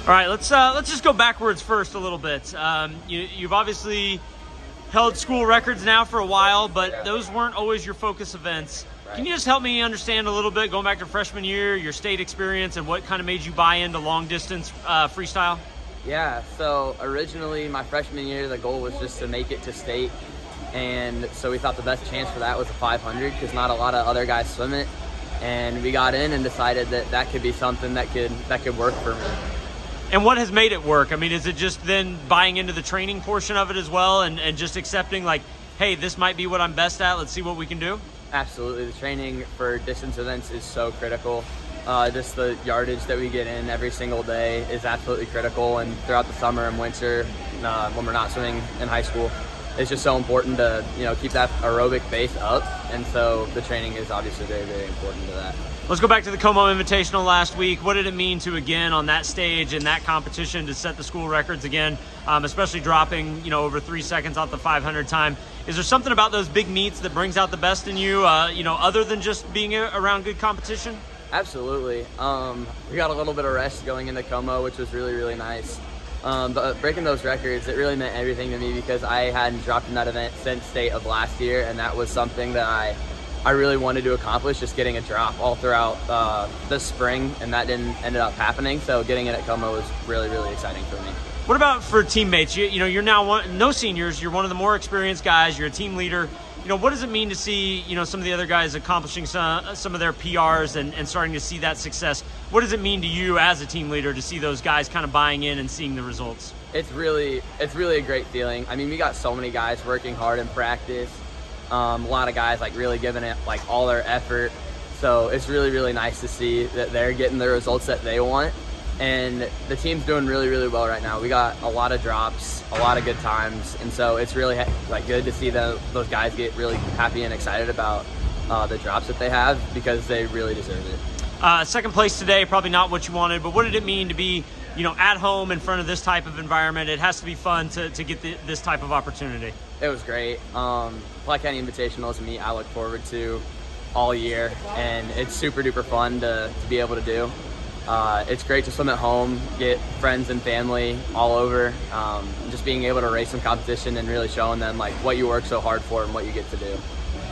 All right, let's just go backwards first a little bit. You've obviously held school records now for a while, but those weren't always your focus events. Right. Can you just help me understand a little bit, going back to freshman year, your state experience, and what kind of made you buy into long distance freestyle? Yeah, so originally my freshman year, the goal was just to make it to state. And so we thought the best chance for that was a 500 because not a lot of other guys swim it. And we got in and decided that that could be something that could work for me. And what has made it work? I mean, is it just then buying into the training portion of it as well and just accepting like, hey, this might be what I'm best at, let's see what we can do? Absolutely. The training for distance events is so critical. Just the yardage that we get in every single day is absolutely critical. And throughout the summer and winter, when we're not swimming in high school, it's just so important to keep that aerobic base up. And so the training is obviously very, very important to that. Let's go back to the Como Invitational last week. What did it mean to, again, on that stage and that competition to set the school records again, especially dropping, over 3 seconds off the 500 time? Is there something about those big meets that brings out the best in you, other than just being around good competition? Absolutely. We got a little bit of rest going into Como, which was really, really nice. But breaking those records, it really meant everything to me because I hadn't dropped in that event since state of last year, and that was something that I really wanted to accomplish, just getting a drop all throughout the spring, and that ended up happening. So getting it at Como was really, really exciting for me. What about for teammates? You're now no seniors. You're one of the more experienced guys. You're a team leader. What does it mean to see some of the other guys accomplishing some of their PRs and starting to see that success? What does it mean to you as a team leader to see those guys kind of buying in and seeing the results? It's really a great feeling. I mean, we got so many guys working hard in practice. A lot of guys really giving it all their effort. So it's really, really nice to see that they're getting the results that they want. And the team's doing really, really well right now. We got a lot of drops, a lot of good times, and so it's really good to see those guys get really happy and excited about the drops that they have because they really deserve it. Second place today, probably not what you wanted, but what did it mean to be at home in front of this type of environment? It has to be fun to get this type of opportunity. It was great. Platte County Invitational is a meet I look forward to all year, and it's super duper fun to be able to do. It's great to swim at home, get friends and family all over, just being able to race some competition and really showing them what you work so hard for and what you get to do.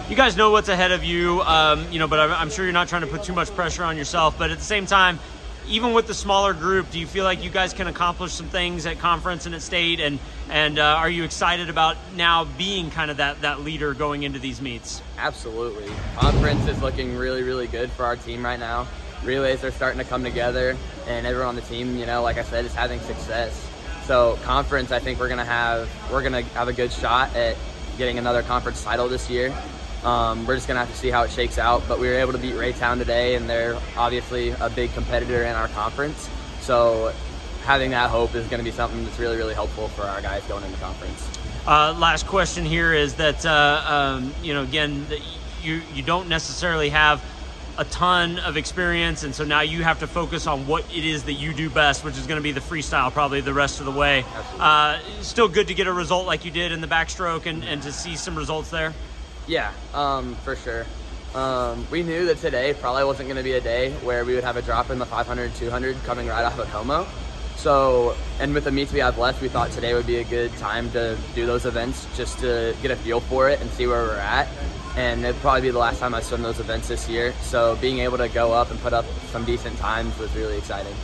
You guys know what's ahead of you, but I'm sure you're not trying to put too much pressure on yourself, but at the same time, even with the smaller group, do you feel like you guys can accomplish some things at conference and at state, and are you excited about now being kind of that leader going into these meets? Absolutely. Conference is looking really, really good for our team right now. Relays are starting to come together, and everyone on the team, like I said, is having success. So conference, I think we're gonna have a good shot at getting another conference title this year. We're just gonna have to see how it shakes out, but we were able to beat Raytown today, and they're obviously a big competitor in our conference. So having that hope is gonna be something that's really, really helpful for our guys going into conference. Last question here is that, again, you don't necessarily have a ton of experience, and so now you have to focus on what it is that you do best, which is going to be the freestyle probably the rest of the way. Still good to get a result like you did in the backstroke and to see some results there? Yeah, for sure. We knew that today probably wasn't going to be a day where we would have a drop in the 500, 200 coming right off of Como. So, and with the meets we have left, we thought today would be a good time to do those events just to get a feel for it and see where we're at. And it'd probably be the last time I swim those events this year. So being able to go up and put up some decent times was really exciting.